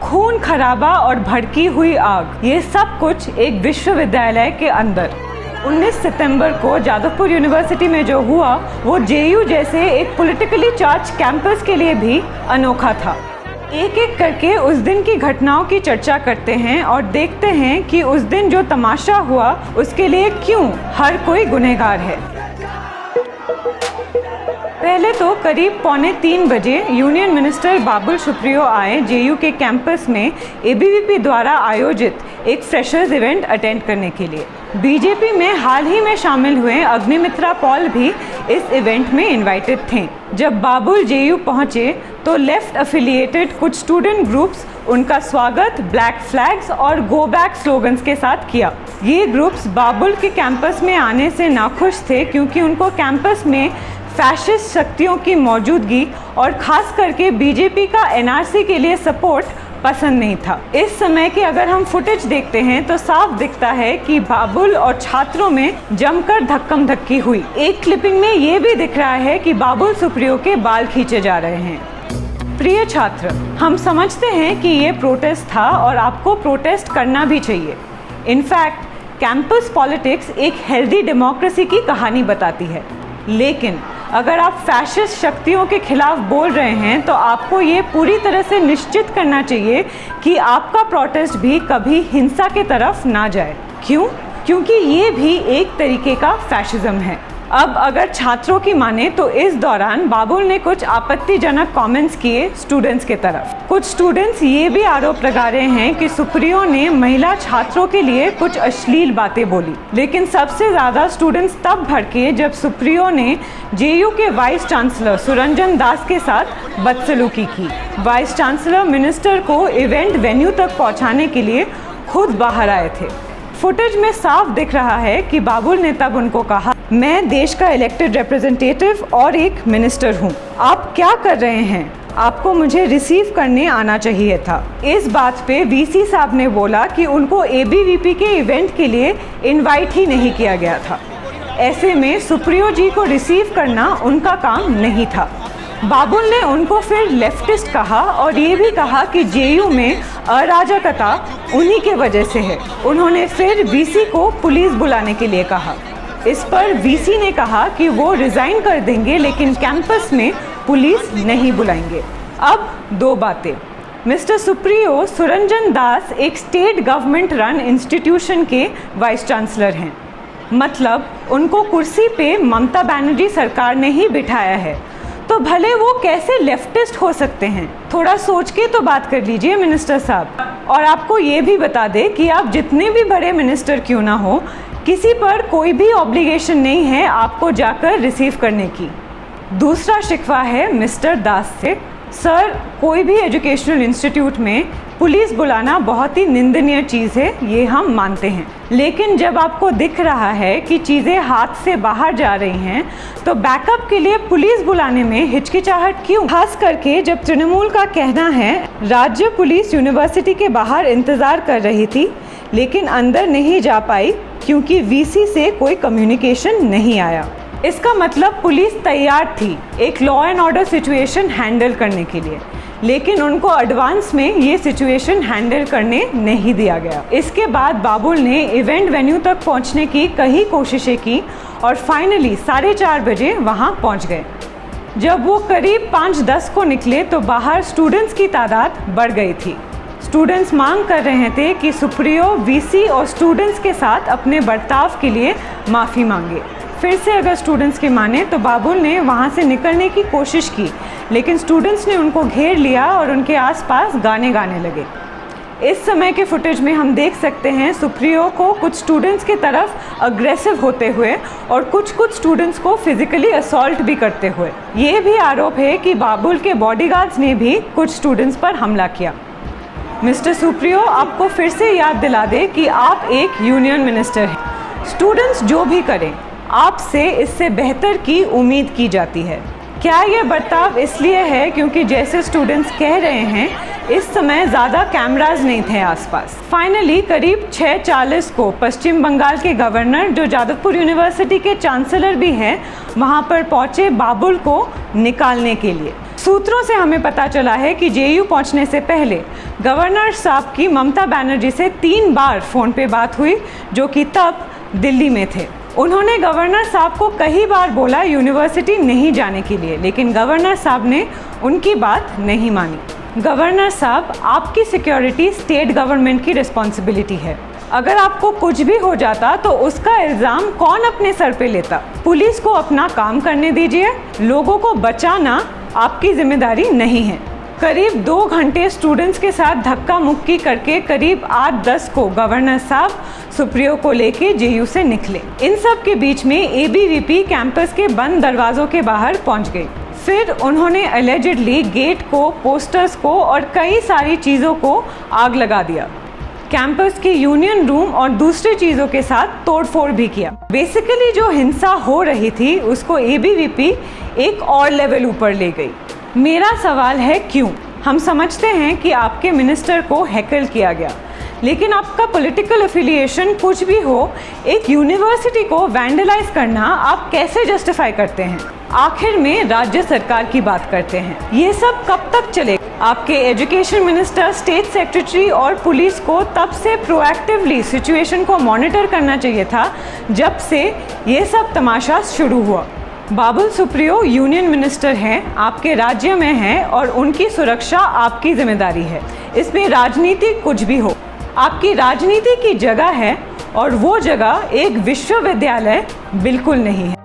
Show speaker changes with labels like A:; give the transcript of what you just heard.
A: खून खराबा और भड़की हुई आग, ये सब कुछ एक विश्वविद्यालय के अंदर। 19 सितंबर को जादवपुर यूनिवर्सिटी में जो हुआ वो जेयू जैसे एक पॉलिटिकली चार्ज कैंपस के लिए भी अनोखा था। एक एक करके उस दिन की घटनाओं की चर्चा करते हैं और देखते हैं कि उस दिन जो तमाशा हुआ उसके लिए क्यों हर कोई गुनहगार है। पहले तो करीब 2:45 बजे यूनियन मिनिस्टर बाबुल सुप्रियो आए जेयू के कैंपस में एबीवीपी द्वारा आयोजित एक फ्रेशर्स इवेंट अटेंड करने के लिए। बीजेपी में हाल ही में शामिल हुए अग्निमित्रा पॉल भी इस इवेंट में इनवाइटेड थे। जब बाबुल जेयू पहुंचे तो लेफ्ट एफिलिएटेड कुछ स्टूडेंट ग्रुप्स उनका स्वागत ब्लैक फ्लैग्स और गो बैक स्लोगन्स के साथ किया। ये ग्रुप्स बाबुल के कैंपस में आने से नाखुश थे क्योंकि उनको कैंपस में फैशिस्ट शक्तियों की मौजूदगी और खास करके बीजेपी का एनआरसी के लिए सपोर्ट पसंद नहीं था। इस समय की अगर हम फुटेज देखते हैं तो साफ दिखता है कि बाबुल और छात्रों में जमकर धक्कम धक्की हुई। एक क्लिपिंग में ये भी दिख रहा है कि बाबुल सुप्रियो के बाल खींचे जा रहे हैं। प्रिय छात्र, हम समझते हैं कि ये प्रोटेस्ट था और आपको प्रोटेस्ट करना भी चाहिए। इनफैक्ट कैंपस पॉलिटिक्स एक हेल्दी डेमोक्रेसी की कहानी बताती है, लेकिन अगर आप फैशिस्ट शक्तियों के खिलाफ बोल रहे हैं तो आपको ये पूरी तरह से निश्चित करना चाहिए कि आपका प्रोटेस्ट भी कभी हिंसा के तरफ ना जाए। क्यों? क्योंकि ये भी एक तरीके का फैशिज्म है। अब अगर छात्रों की माने तो इस दौरान बाबुल ने कुछ आपत्तिजनक कमेंट्स किए स्टूडेंट्स के तरफ। कुछ स्टूडेंट्स ये भी आरोप लगा रहे हैं कि सुप्रियो ने महिला छात्रों के लिए कुछ अश्लील बातें बोली। लेकिन सबसे ज़्यादा स्टूडेंट्स तब भड़के जब सुप्रियो ने जेयू के वाइस चांसलर सुरंजन दास के साथ बदसलूकी की। वाइस चांसलर मिनिस्टर को इवेंट वेन्यू तक पहुँचाने के लिए खुद बाहर आए थे। फुटेज में साफ दिख रहा है कि बाबुल ने तब उनको कहा, मैं देश का इलेक्टेड रिप्रेजेंटेटिव और एक मिनिस्टर हूँ, आप क्या कर रहे हैं? आपको मुझे रिसीव करने आना चाहिए था। इस बात पे वीसी साहब ने बोला कि उनको एबीवीपी के इवेंट के लिए इनवाइट ही नहीं किया गया था। ऐसे में सुप्रियो जी को रिसीव करना उनका काम नहीं था। बाबुल ने उनको फिर लेफ्टिस्ट कहा और ये भी कहा कि जेयू में अराजकता उन्हीं के वजह से है। उन्होंने फिर वीसी को पुलिस बुलाने के लिए कहा। इस पर वीसी ने कहा कि वो रिज़ाइन कर देंगे लेकिन कैंपस में पुलिस नहीं बुलाएंगे। अब दो बातें। मिस्टर सुप्रियो सुरंजन दास एक स्टेट गवर्नमेंट रन इंस्टीट्यूशन के वाइस चांसलर हैं, मतलब उनको कुर्सी पे ममता बनर्जी सरकार ने ही बिठाया है, तो भले वो कैसे लेफ्टिस्ट हो सकते हैं? थोड़ा सोच के तो बात कर लीजिए मिनिस्टर साहब। और आपको ये भी बता दें कि आप जितने भी बड़े मिनिस्टर क्यों ना हो, किसी पर कोई भी ऑब्लिगेशन नहीं है आपको जाकर रिसीव करने की। दूसरा शिकवा है मिस्टर दास से। सर, कोई भी एजुकेशनल इंस्टीट्यूट में पुलिस बुलाना बहुत ही निंदनीय चीज़ है, ये हम मानते हैं, लेकिन जब आपको दिख रहा है कि चीज़ें हाथ से बाहर जा रही हैं तो बैकअप के लिए पुलिस बुलाने में हिचकिचाहट क्यों? खास करके जब तृणमूल का कहना है राज्य पुलिस यूनिवर्सिटी के बाहर इंतज़ार कर रही थी लेकिन अंदर नहीं जा पाई क्योंकि वीसी से कोई कम्युनिकेशन नहीं आया। इसका मतलब पुलिस तैयार थी एक law and order situation handle करने के लिए, लेकिन उनको एडवांस में ये सिचुएशन हैंडल करने नहीं दिया गया। इसके बाद बाबुल ने इवेंट वेन्यू तक पहुंचने की कई कोशिशें की और फाइनली 4:30 बजे वहां पहुंच गए। जब वो करीब 5:10 को निकले तो बाहर स्टूडेंट्स की तादाद बढ़ गई थी। स्टूडेंट्स मांग कर रहे थे कि सुप्रियो वीसी और स्टूडेंट्स के साथ अपने बर्ताव के लिए माफ़ी मांगे। फिर से अगर स्टूडेंट्स की माने तो बाबुल ने वहाँ से निकलने की कोशिश की, लेकिन स्टूडेंट्स ने उनको घेर लिया और उनके आसपास गाने गाने लगे। इस समय के फुटेज में हम देख सकते हैं सुप्रियो को कुछ स्टूडेंट्स की तरफ अग्रेसिव होते हुए और कुछ स्टूडेंट्स को फिजिकली असॉल्ट भी करते हुए। ये भी आरोप है कि बाबुल के बॉडीगार्ड्स ने भी कुछ स्टूडेंट्स पर हमला किया। मिस्टर सुप्रियो, आपको फिर से याद दिला दे कि आप एक यूनियन मिनिस्टर हैं। स्टूडेंट्स जो भी करें आपसे इससे बेहतर की उम्मीद की जाती है। क्या यह बर्ताव इसलिए है क्योंकि जैसे स्टूडेंट्स कह रहे हैं इस समय ज़्यादा कैमराज नहीं थे आसपास। फाइनली करीब 6:40 को पश्चिम बंगाल के गवर्नर, जो जादवपुर यूनिवर्सिटी के चांसलर भी हैं, वहाँ पर पहुँचे बाबुल को निकालने के लिए। सूत्रों से हमें पता चला है कि जेयू पहुंचने से पहले गवर्नर साहब की ममता बनर्जी से 3 बार फ़ोन पे बात हुई, जो कि तब दिल्ली में थे। उन्होंने गवर्नर साहब को कई बार बोला यूनिवर्सिटी नहीं जाने के लिए, लेकिन गवर्नर साहब ने उनकी बात नहीं मानी। गवर्नर साहब, आपकी सिक्योरिटी स्टेट गवर्नमेंट की रिस्पॉन्सिबिलिटी है। अगर आपको कुछ भी हो जाता तो उसका इल्ज़ाम कौन अपने सर पे लेता? पुलिस को अपना काम करने दीजिए, लोगों को बचाना आपकी जिम्मेदारी नहीं है। करीब 2 घंटे स्टूडेंट्स के साथ धक्का मुक्की करके करीब 8:10 को गवर्नर साहब सुप्रियो को लेके जेयू से निकले। इन सब के बीच में एबीवीपी कैंपस के बंद दरवाज़ों के बाहर पहुंच गई। फिर उन्होंने एलिजिडली गेट को, पोस्टर्स को और कई सारी चीज़ों को आग लगा दिया। कैंपस के यूनियन रूम और दूसरी चीज़ों के साथ तोड़फोड़ भी किया। बेसिकली जो हिंसा हो रही थी उसको एबीवीपी एक और लेवल ऊपर ले गई। मेरा सवाल है क्यों? हम समझते हैं कि आपके मिनिस्टर को हैकल किया गया, लेकिन आपका पॉलिटिकल एफिलिएशन कुछ भी हो, एक यूनिवर्सिटी को वैंडलाइज करना आप कैसे जस्टिफाई करते हैं? आखिर में राज्य सरकार की बात करते हैं। ये सब कब तक चलेगा? आपके एजुकेशन मिनिस्टर, स्टेट सेक्रेटरी और पुलिस को तब से प्रोएक्टिवली सिचुएशन को मॉनिटर करना चाहिए था जब से ये सब तमाशा शुरू हुआ। बाबुल सुप्रियो यूनियन मिनिस्टर हैं, आपके राज्य में हैं और उनकी सुरक्षा आपकी जिम्मेदारी है। इसमें राजनीति कुछ भी हो, आपकी राजनीति की जगह है और वो जगह एक विश्वविद्यालय बिल्कुल नहीं है।